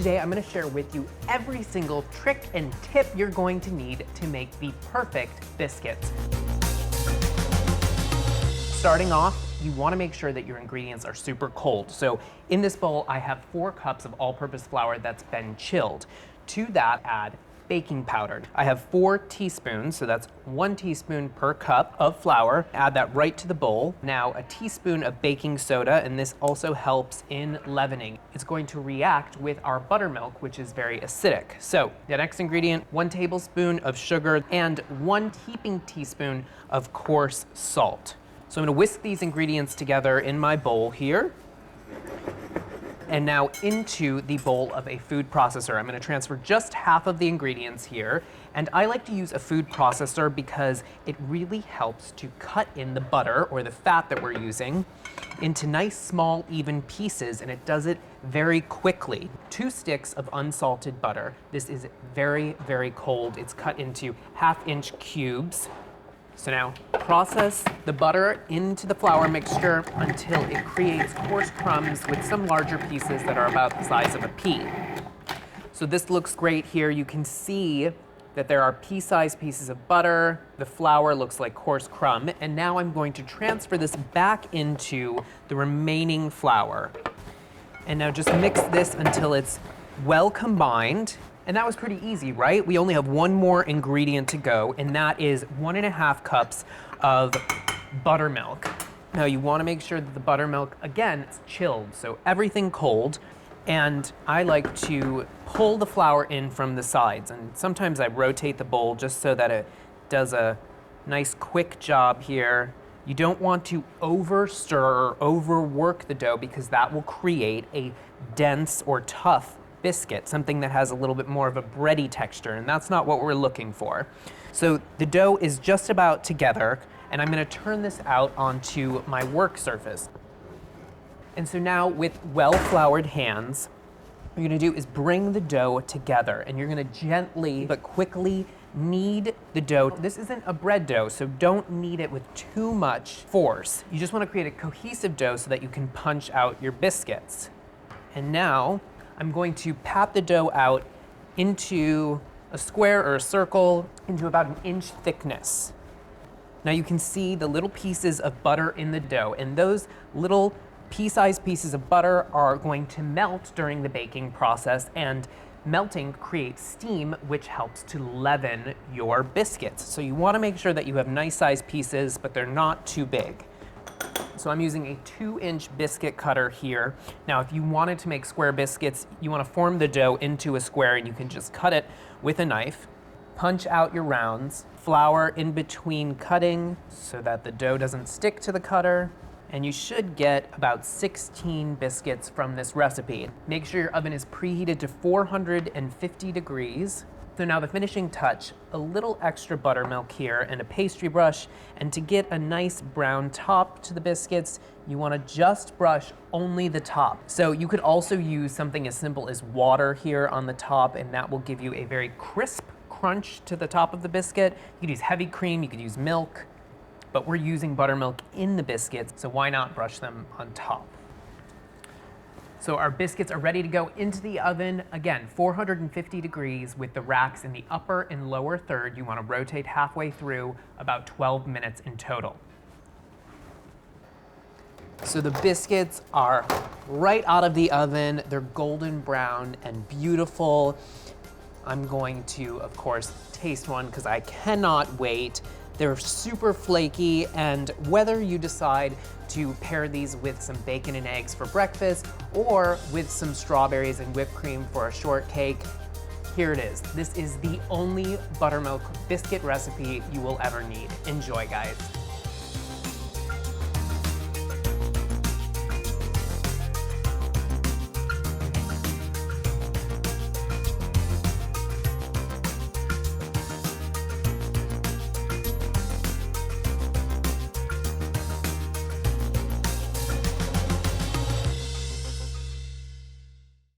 today I'm going to share with you every single trick and tip you're going to need to make the perfect biscuits. Starting off, you want to make sure that your ingredients are super cold. So in this bowl, I have 4 cups of all-purpose flour that's been chilled. To that, add baking powder. I have 4 teaspoons, so that's 1 teaspoon per cup of flour. Add that right to the bowl. Now a teaspoon of baking soda, and this also helps in leavening. It's going to react with our buttermilk, which is very acidic. So the next ingredient, 1 tablespoon of sugar and 1 heaping teaspoon of coarse salt. So I'm going to whisk these ingredients together in my bowl here. And now into the bowl of a food processor. I'm going to transfer just half of the ingredients here. And I like to use a food processor because it really helps to cut in the butter or the fat that we're using into nice, small, even pieces, and it does it very quickly. 2 sticks of unsalted butter. This is very, very cold. It's cut into 1/2-inch cubes. So now process the butter into the flour mixture until it creates coarse crumbs with some larger pieces that are about the size of a pea. So this looks great here. You can see that there are pea-sized pieces of butter. The flour looks like coarse crumb. And now I'm going to transfer this back into the remaining flour. And now just mix this until it's well combined. And that was pretty easy, right? We only have 1 more ingredient to go, and that is 1.5 cups of buttermilk. Now you want to make sure that the buttermilk, again, it's chilled, so everything cold. And I like to pull the flour in from the sides, and sometimes I rotate the bowl just so that it does a nice quick job here. You don't want to over stir or overwork the dough because that will create a dense or tough biscuit, something that has a little bit more of a bready texture, and that's not what we're looking for. So the dough is just about together, and I'm going to turn this out onto my work surface. And so now with well-floured hands, what you're going to do is bring the dough together, and you're going to gently but quickly knead the dough. This isn't a bread dough, so don't knead it with too much force. You just want to create a cohesive dough so that you can punch out your biscuits. And now I'm going to pat the dough out into a square or a circle into about 1 inch thickness. Now you can see the little pieces of butter in the dough, and those little pea-sized pieces of butter are going to melt during the baking process, and melting creates steam, which helps to leaven your biscuits. So you want to make sure that you have nice sized pieces, but they're not too big. So I'm using a 2-inch biscuit cutter here. Now, if you wanted to make square biscuits, you want to form the dough into a square, and you can just cut it with a knife. Punch out your rounds. Flour in between cutting so that the dough doesn't stick to the cutter. And you should get about 16 biscuits from this recipe. Make sure your oven is preheated to 450 degrees. So now the finishing touch, a little extra buttermilk here and a pastry brush, and to get a nice brown top to the biscuits, you want to just brush only the top. So you could also use something as simple as water here on the top, and that will give you a very crisp crunch to the top of the biscuit. You could use heavy cream, you could use milk, but we're using buttermilk in the biscuits, so why not brush them on top? So our biscuits are ready to go into the oven. Again, 450 degrees with the racks in the upper and lower third. You want to rotate halfway through, about 12 minutes in total. So the biscuits are right out of the oven. They're golden brown and beautiful. I'm going to, of course, taste one because I cannot wait. They're super flaky, and whether you decide to pair these with some bacon and eggs for breakfast or with some strawberries and whipped cream for a shortcake, here it is. This is the only buttermilk biscuit recipe you will ever need. Enjoy, guys.